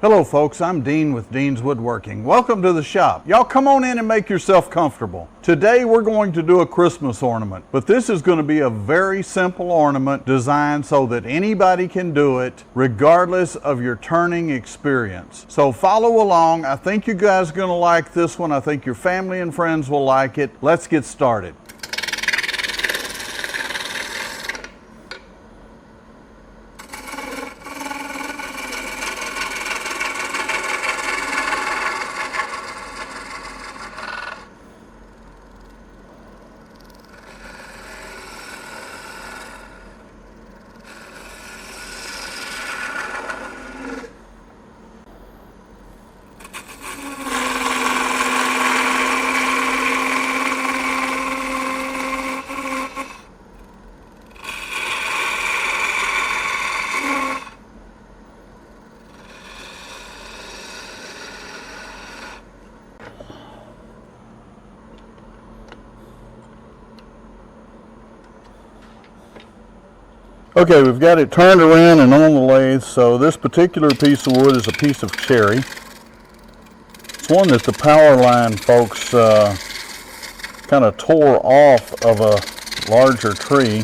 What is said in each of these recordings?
Hello folks, I'm Dean with Dean's Woodworking. Welcome to the shop. Y'all come on in and make yourself comfortable. Today we're going to do a Christmas ornament, but this is going to be a very simple ornament designed so that anybody can do it regardless of your turning experience. So follow along. I think you guys are going to like this one. I think your family and friends will like it. Let's get started. Okay, we've got it turned around and on the lathe, so this particular piece of wood is a piece of cherry. It's one that the power line folks kind of tore off of a larger tree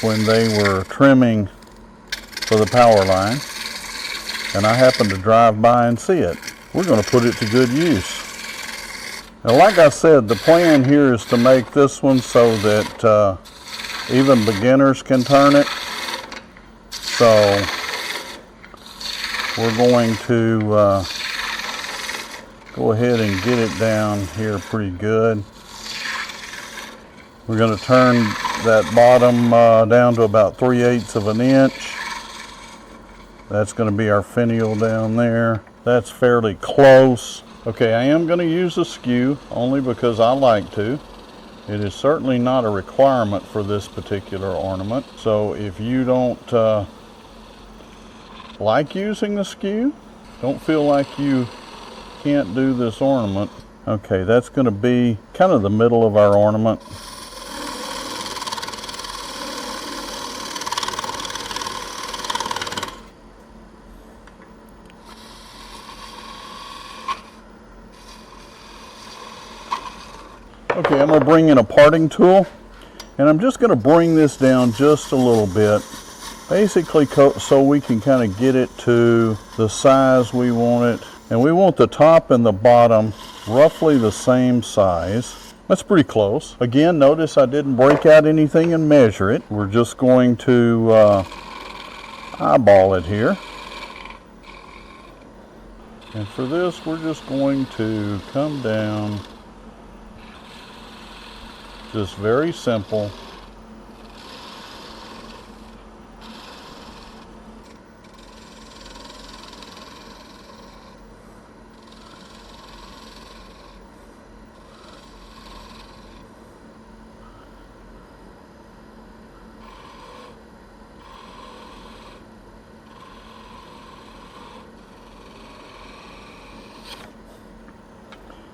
when they were trimming for the power line, and I happened to drive by and see it. We're going to put it to good use. Now, like I said, the plan here is to make this one so that even beginners can turn it. So we're going to go ahead and get it down here pretty good. We're going to turn that bottom down to about 3/8 of an inch. That's going to be our finial down there. That's fairly close. Okay, I am going to use a skew only because I like to. It is certainly not a requirement for this particular ornament. So if you don't like using the skew, don't feel like you can't do this ornament. Okay, that's going to be kind of the middle of our ornament. Okay, I'm going to bring in a parting tool, and I'm just going to bring this down just a little bit, basically so we can kind of get it to the size we want it. And we want the top and the bottom roughly the same size. That's pretty close. Again, notice I didn't break out anything and measure it. We're just going to eyeball it here. And for this, we're just going to come down. Just very simple.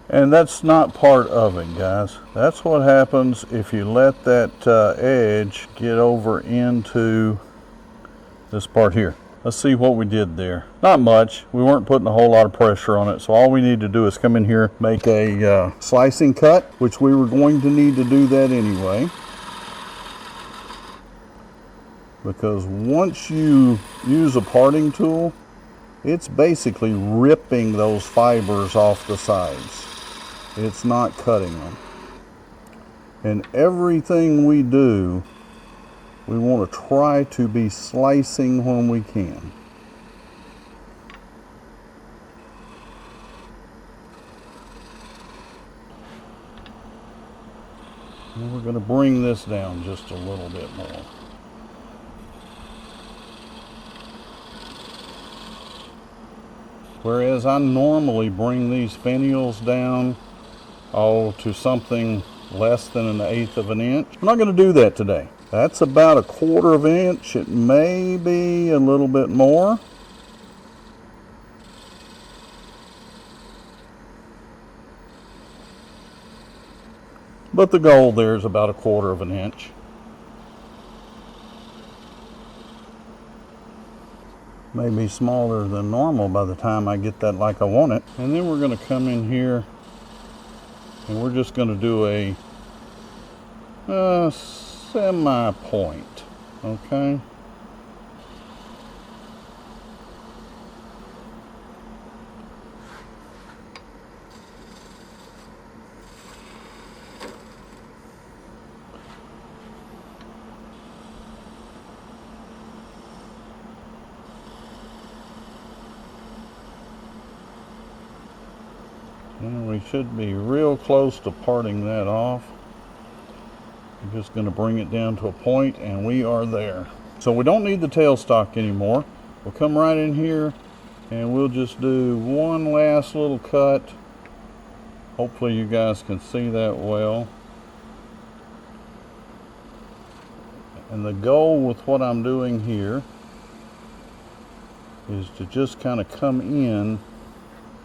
And that's not part of it, guys. That's what happens if you let that edge get over into this part here. Let's see what we did there. Not much. We weren't putting a whole lot of pressure on it, so all we need to do is come in here, make a slicing cut, which we were going to need to do that anyway. Because once you use a parting tool, it's basically ripping those fibers off the sides. It's not cutting them. And everything we do, we want to try to be slicing when we can. And we're going to bring this down just a little bit more. Whereas I normally bring these finials down to something less than 1/8 of an inch. I'm not going to do that today. That's about 1/4 of an inch. It may be a little bit more. But the goal there is about 1/4 of an inch. may be smaller than normal by the time I get that like I want it. And then we're going to come in here and we're just going to do a semi-point, okay? And we should be real close to parting that off. I'm just going to bring it down to a point and we are there. So we don't need the tailstock anymore. We'll come right in here and we'll just do one last little cut. Hopefully you guys can see that well. And the goal with what I'm doing here is to just kind of come in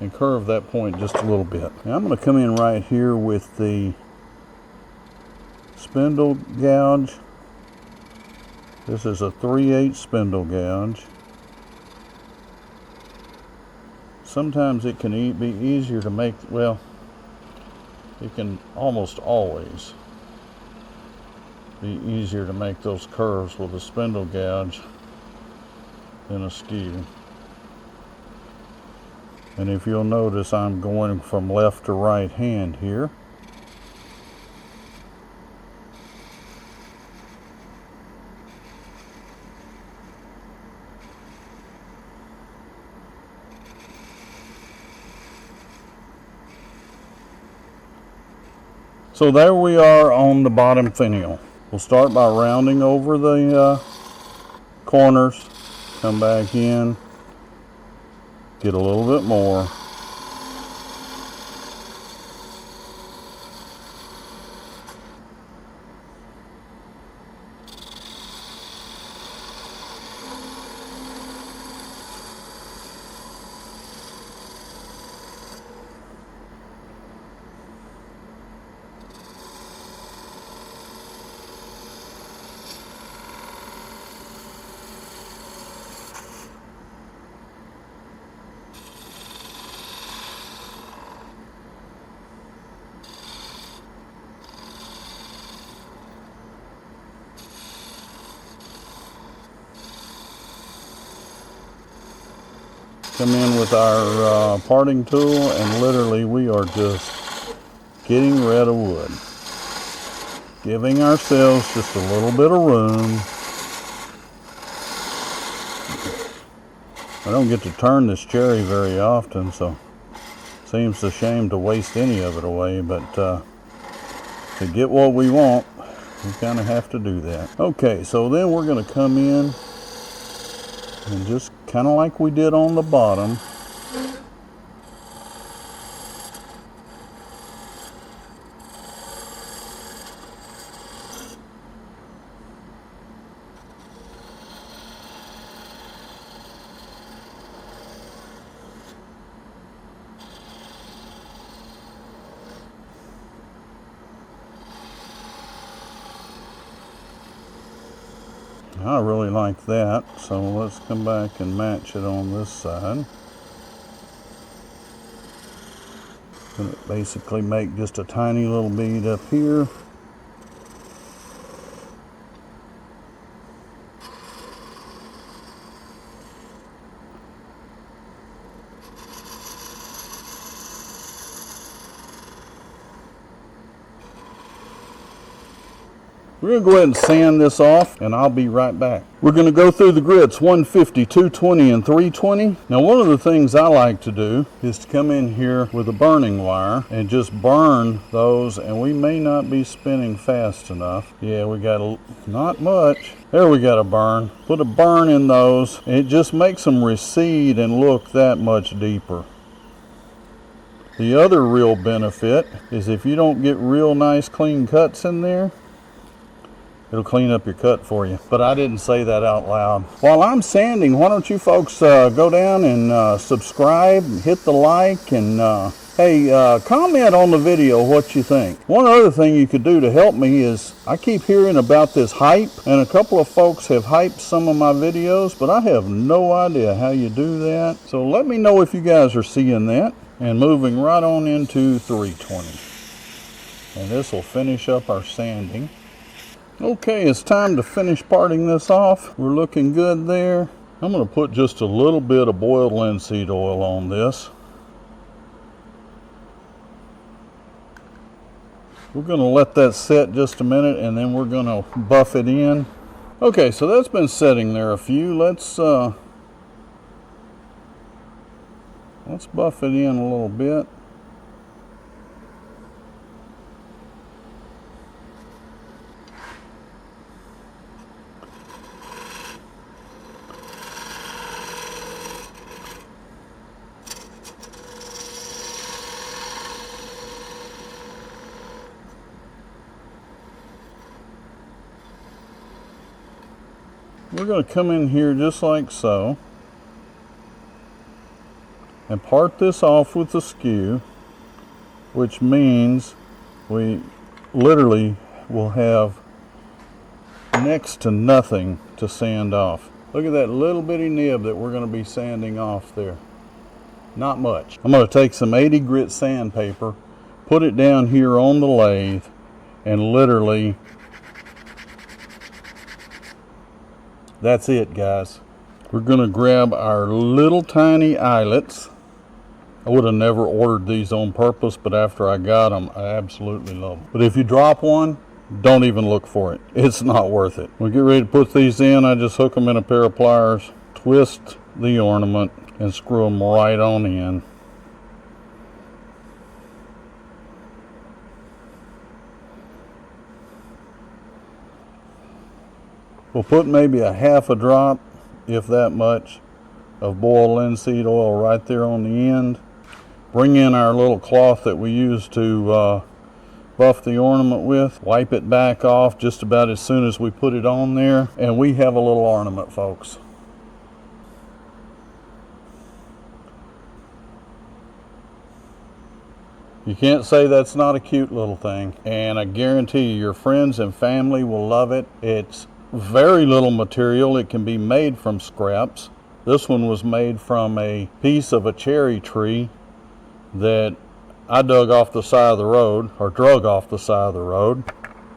and curve that point just a little bit. Now I'm going to come in right here with the spindle gouge. This is a 3/8 spindle gouge. Sometimes it can be easier to make, well, it can almost always be easier to make those curves with a spindle gouge than a skew. And if you'll notice, I'm going from left to right hand here. So there we are on the bottom finial. We'll start by rounding over the corners, come back in, get a little bit more. Come in with our parting tool and literally we are just getting rid of wood. Giving ourselves just a little bit of room. I don't get to turn this cherry very often, so it seems a shame to waste any of it away, but to get what we want, we kind of have to do that. Okay, so then we're going to come in and just kind of like we did on the bottom, I really like that, so let's come back and match it on this side. Gonna basically make just a tiny little bead up here. We're going to go ahead and sand this off and I'll be right back. We're going to go through the grits 150, 220, and 320. Now one of the things I like to do is to come in here with a burning wire and just burn those, and we may not be spinning fast enough. Yeah, we got not much. There we got a burn. Put a burn in those and it just makes them recede and look that much deeper. The other real benefit is if you don't get real nice clean cuts in there, it'll clean up your cut for you. But I didn't say that out loud. While I'm sanding, why don't you folks go down and subscribe, hit the like, and Hey, comment on the video what you think. One other thing you could do to help me is I keep hearing about this hype, and a couple of folks have hyped some of my videos, but I have no idea how you do that. So let me know if you guys are seeing that. And moving right on into 320. And this will finish up our sanding. Okay, it's time to finish parting this off. We're looking good there. I'm going to put just a little bit of boiled linseed oil on this. We're going to let that set just a minute, and then we're going to buff it in. Okay, so that's been setting there a few. Let's buff it in a little bit. We're going to come in here just like so and part this off with the skew, which means we literally will have next to nothing to sand off. Look at that little bitty nib that we're going to be sanding off there. Not much. I'm going to take some 80 grit sandpaper, put it down here on the lathe, and literally that's it, guys. We're going to grab our little tiny eyelets. I would have never ordered these on purpose, but after I got them, I absolutely love them. But if you drop one, don't even look for it. It's not worth it. When we get ready to put these in, I just hook them in a pair of pliers, twist the ornament, and screw them right on in. We'll put maybe a half a drop, if that much, of boiled linseed oil right there on the end. Bring in our little cloth that we use to buff the ornament with. Wipe it back off just about as soon as we put it on there. And we have a little ornament, folks. You can't say that's not a cute little thing. And I guarantee you, your friends and family will love it. It's very little material. It can be made from scraps. This one was made from a piece of a cherry tree that I dug off the side of the road, or drug off the side of the road.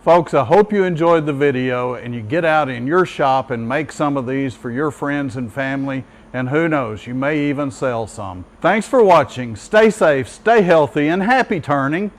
Folks, I hope you enjoyed the video and you get out in your shop and make some of these for your friends and family, and who knows, you may even sell some. Thanks for watching. Stay safe, stay healthy, and happy turning.